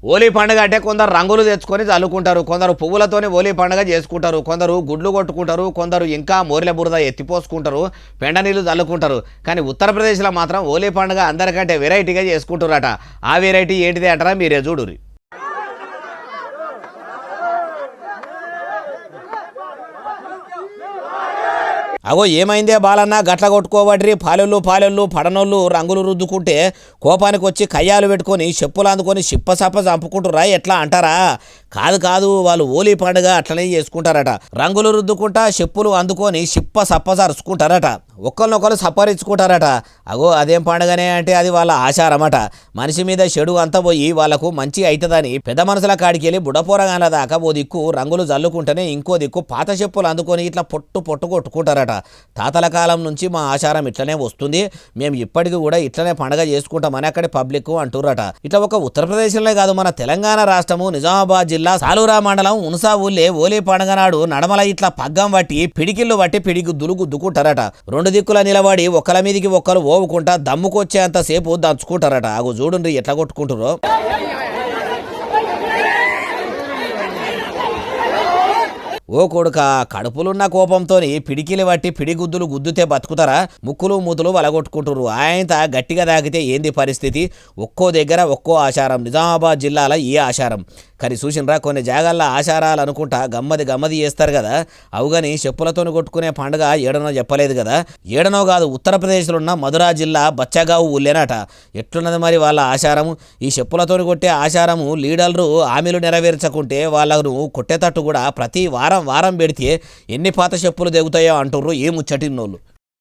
హోలీ పండుగ అంటే కొందరు రంగులు తెచ్చుకొని చల్లుకుంటారు, కొందరు పువ్వులతోనే హోలీ పండుగ చేసుకుంటారు, కొందరు గుడ్లు కొట్టుకుంటారు, కొందరు ఇంకా మోరిల బురద ఎత్తిపోసుకుంటారు, పెండ నీళ్ళు చల్లుకుంటారు. కానీ ఉత్తరప్రదేశ్లో మాత్రం హోలీ పండుగ అందరికంటే వెరైటీగా చేసుకుంటారట. ఆ వెరైటీ ఏంటిది అంటారా? మీరే చూడురి. అగో ఏమైందే బాలన్న గట్ల కొట్టుకోబడ్రి, పాలెళ్ళు పడనోళ్ళు రంగులు రుద్దుకుంటే కోపానికి వచ్చి కయ్యాలు పెట్టుకొని చెప్పులు అందుకొని సిప్పసప్ప చంపుకుంటురా ఎట్లా అంటారా? కాదు, వాళ్ళు హోలీ పండుగ అట్లనే చేసుకుంటారట. రంగులు రుద్దుకుంటా చెప్పులు అందుకొని సిప్పసప్ప జరుచుకుంటారట, ఒకరినొకరు సప్పరించుకుంటారట. అగో అదేం పండుగనే అంటే అది వాళ్ళ ఆచారమట. మనిషి మీద చెడు అంతా పోయి వాళ్ళకు మంచి అవుతుందని పెద్ద మనుషుల కాడికి వెళ్ళి బుడపోరగాల దాకా ఓ దిక్కు రంగులు జల్లుకుంటేనే ఇంకో దిక్కు పాత చెప్పులు అందుకొని ఇట్లా పొట్టు కొట్టుకుంటారట. తాతల కాలం నుంచి మా ఆచారం ఇట్లనే వస్తుంది, మేము ఇప్పటికీ కూడా ఇట్లనే పండుగ చేసుకుంటామని అక్కడి పబ్లిక్ అంటుర్రట. ఇట్లా ఒక ఉత్తరప్రదేశ్లోనే కాదు, మన తెలంగాణ రాష్ట్రము నిజామాబాద్ జిల్లా సాలూరా మండలం ఉన్సా ఊళ్ళే హోలీ పండుగ నాడు నడమల ఇట్లా పగ్గం పట్టి పిడికిళ్ళు పట్టి పిడిగుద్దులు గుద్దుకుంటారట. రెండు దిక్కుల నిలబడి ఒకళ్ళ మీదికి ఒక్కరు ఓవుకుంటా దమ్ముకొచ్చేంత సేపు దంచుకుంటారట. అగు చూడండి ఎట్లా కొట్టుకుంటారో. ఓ కొడుక, కడుపులున్న కోపంతో పిడికిలి పట్టి పిడిగుద్దులు గుద్దుతే బతుకుతారా? ముక్కులు మూతులు వలగొట్టుకుంటారు. ఆయనంత గట్టిగా తాగితే ఏంది పరిస్థితి? ఒక్కో దగ్గర ఒక్కో ఆచారం. నిజామాబాద్ జిల్లాలో ఈ ఆచారం. కానీ చూసినరా, కొన్ని జాగాల్లో ఆచారాలు అనుకుంటా గమ్మది చేస్తారు కదా. అవుగాని చెప్పులతో కొట్టుకునే పండుగ ఏడనో చెప్పలేదు కదా. ఏడనో కాదు, ఉత్తరప్రదేశ్లో ఉన్న మధురా జిల్లా బచ్చగావు ఊళ్ళేనట. ఎట్లున్నది మరి వాళ్ళ ఆచారము? ఈ చెప్పులతో కొట్టే ఆచారము లీడర్లు హామీలు నెరవేర్చకుంటే వాళ్ళను కొట్టేటట్టు కూడా ప్రతి వారం పెడితే ఎన్ని పాత చెప్పులు దిగుతాయో అంటుర్రు ఈ ముచ్చటిన్నోళ్ళు.